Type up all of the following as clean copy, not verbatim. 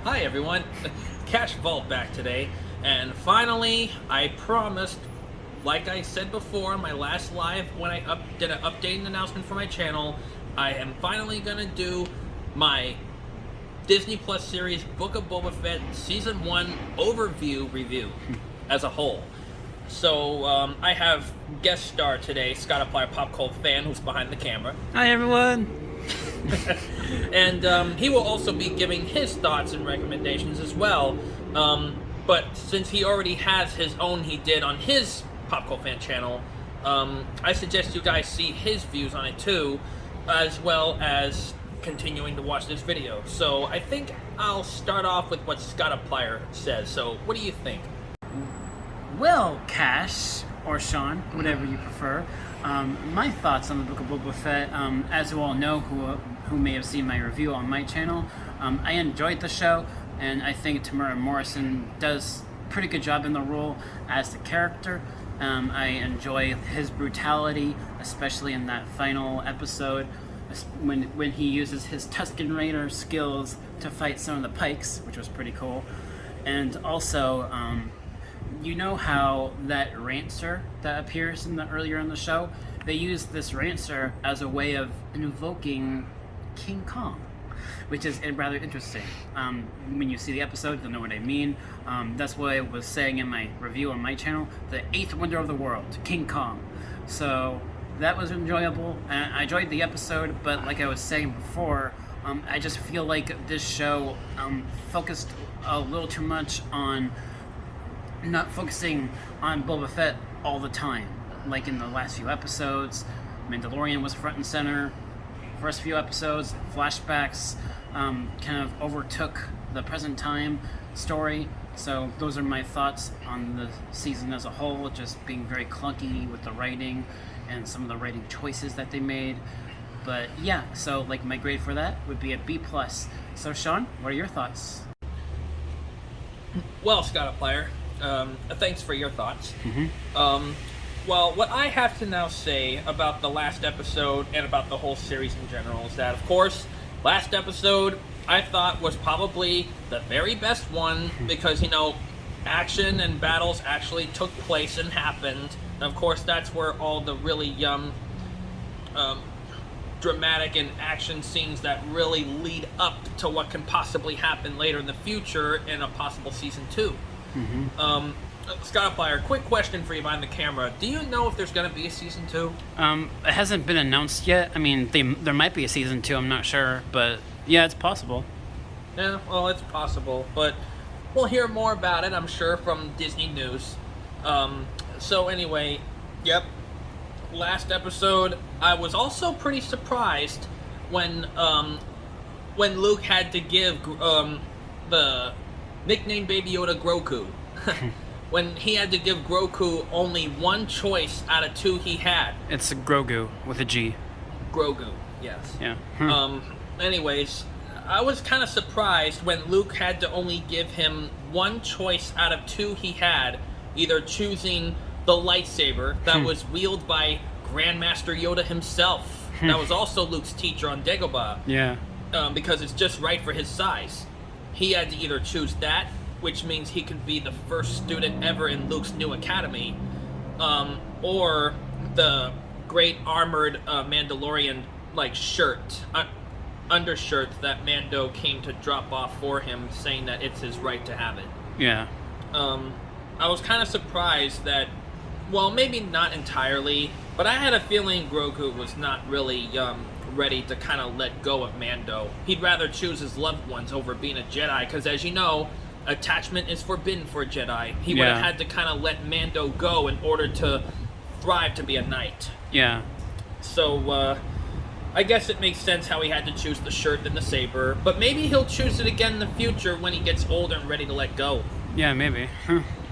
Hi everyone, Cash Vault back today, and finally, I promised, like I said before, my last live when I did an updating announcement for my channel, I am finally gonna do my Disney Plus series Book of Boba Fett Season 1 overview review as a whole. So, I have guest star today, Scottiplier Popcultfan, who's behind the camera. Hi everyone! And he will also be giving his thoughts and recommendations as well. But since he already has his own he did on his Popcultfan channel, I suggest you guys see his views on it too, as well as continuing to watch this video. So I think I'll start off with what Scottiplier says. So what do you think? Well, Cash, or Sean, whatever you prefer, my thoughts on the Book of Boba Fett, as you all know who may have seen my review on my channel, I enjoyed the show, and I think Tamara Morrison does a pretty good job in the role as the character. I enjoy his brutality, especially in that final episode, when he uses his Tusken Raider skills to fight some of the Pikes, which was pretty cool. And also, you know how that Rancer that appears earlier in the show, they use this Rancer as a way of invoking King Kong, which is rather interesting. When you see the episode, you'll know what I mean. That's what I was saying in my review on my channel, the 8th wonder of the world, King Kong. So that was enjoyable, and I enjoyed the episode, but like I was saying before, I just feel like this show focused a little too much on not focusing on Boba Fett all the time. Like in the last few episodes, Mandalorian was front and center. First few episodes, flashbacks kind of overtook the present time story. So those are my thoughts on the season as a whole, just being very clunky with the writing and some of the writing choices that they made. But yeah, so like my grade for that would be a B+. So Sean, what are your thoughts? Well, Scottiplier, thanks for your thoughts. Mm-hmm. Well, what I have to now say about the last episode and about the whole series in general is that, of course, last episode I thought was probably the very best one because, you know, action and battles actually took place and happened. And of course, that's where all the really dramatic and action scenes that really lead up to what can possibly happen later in the future in a possible season 2. Mm-hmm. Scottiplier, quick question for you behind the camera. Do you know if there's going to be a season 2? It hasn't been announced yet. I mean, there might be a season 2, I'm not sure, but yeah, it's possible. Yeah, well, it's possible, but we'll hear more about it, I'm sure, from Disney News. So anyway, yep, last episode, I was also pretty surprised when Luke had to give the nickname Baby Yoda Grogu. When he had to give Grogu only one choice out of 2 he had. It's a Grogu with a G. Grogu, yes. Yeah. Anyways, I was kind of surprised when Luke had to only give him one choice out of 2 he had, either choosing the lightsaber that was wielded by Grandmaster Yoda himself. That was also Luke's teacher on Dagobah. Yeah. Because it's just right for his size. He had to either choose that, which means he could be the first student ever in Luke's new academy, or the great armored Mandalorian shirt, undershirt that Mando came to drop off for him, saying that it's his right to have it. Yeah. I was kind of surprised that, well, maybe not entirely, but I had a feeling Grogu was not really ready to kind of let go of Mando. He'd rather choose his loved ones over being a Jedi, because as you know, attachment is forbidden for a Jedi. He would have had to kind of let Mando go in order to thrive to be a knight. Yeah. So, I guess it makes sense how he had to choose the shirt and the saber, but maybe he'll choose it again in the future when he gets older and ready to let go. Yeah, maybe.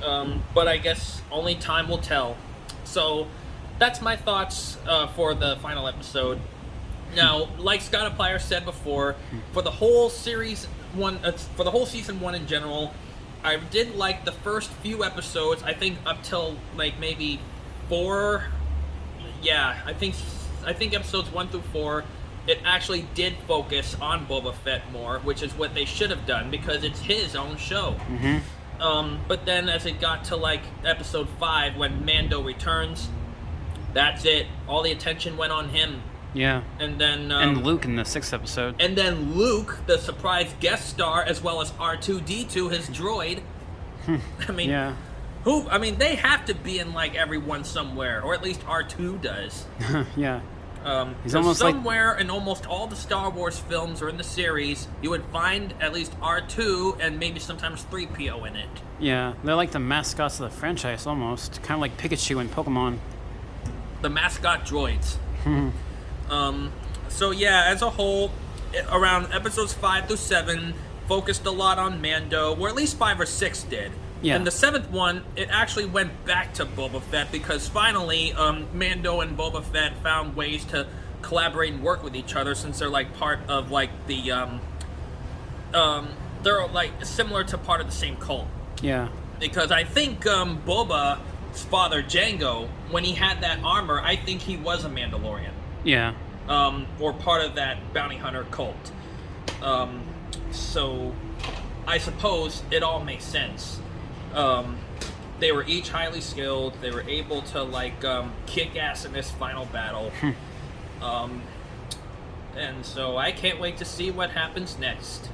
But I guess only time will tell. So, that's my thoughts for the final episode. Now, like Scottiplier said before, for the whole series for the whole season 1 in general, I did like the first few episodes. I think up till maybe 4. Yeah, I think episodes 1 through 4 it actually did focus on Boba Fett more, which is what they should have done because it's his own show. But then as it got to like episode 5, when Mando returns, that's it. All the attention went on him. Yeah. And then and Luke in the 6th episode. And then Luke, the surprise guest star, as well as R2-D2, his droid. I mean, yeah. They have to be in like every one somewhere, or at least R2 does. Yeah. He's almost somewhere in almost all the Star Wars films or in the series, you would find at least R2 and maybe sometimes 3PO in it. Yeah, they're like the mascots of the franchise almost, kind of like Pikachu and Pokemon. The mascot droids. So yeah, as a whole, around episodes 5 through 7 focused a lot on Mando, or at least 5 or 6 did. Yeah. And the 7th one, it actually went back to Boba Fett because finally, Mando and Boba Fett found ways to collaborate and work with each other since they're like part of like the, they're like similar to part of the same cult. Yeah. Because I think Boba's father, Jango, when he had that armor, I think he was a Mandalorian. Yeah. Or part of that bounty hunter cult. So I suppose it all makes sense. They were each highly skilled. They were able to like kick ass in this final battle. And so I can't wait to see what happens next.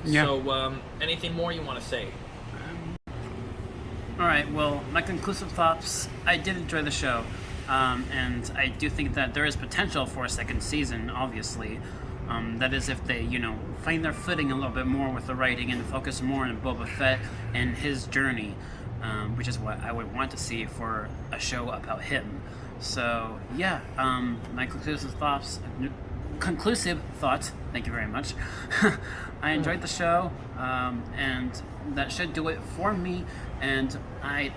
Yeah. So anything more you want to say? Alright, well, my conclusive thoughts, I did enjoy the show. And I do think that there is potential for a second season, obviously. That is if they, find their footing a little bit more with the writing and focus more on Boba Fett and his journey, which is what I would want to see for a show about him. So, yeah, my conclusive thoughts, thank you very much. I enjoyed the show, and that should do it for me. And I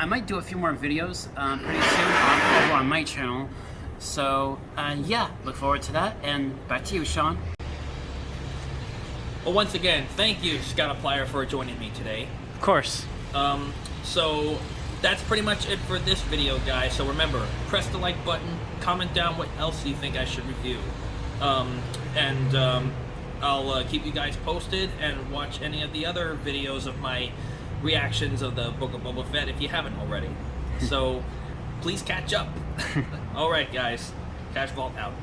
might do a few more videos pretty soon over on my channel. So, yeah, look forward to that. And back to you, Sean. Well, once again, thank you, Scottiplier, for joining me today. Of course. So that's pretty much it for this video, guys. So remember, press the like button, comment down what else you think I should review. I'll keep you guys posted and watch any of the other videos of my reactions of the Book of Boba Fett if you haven't already. So please catch up. Alright guys, Cash Vault out.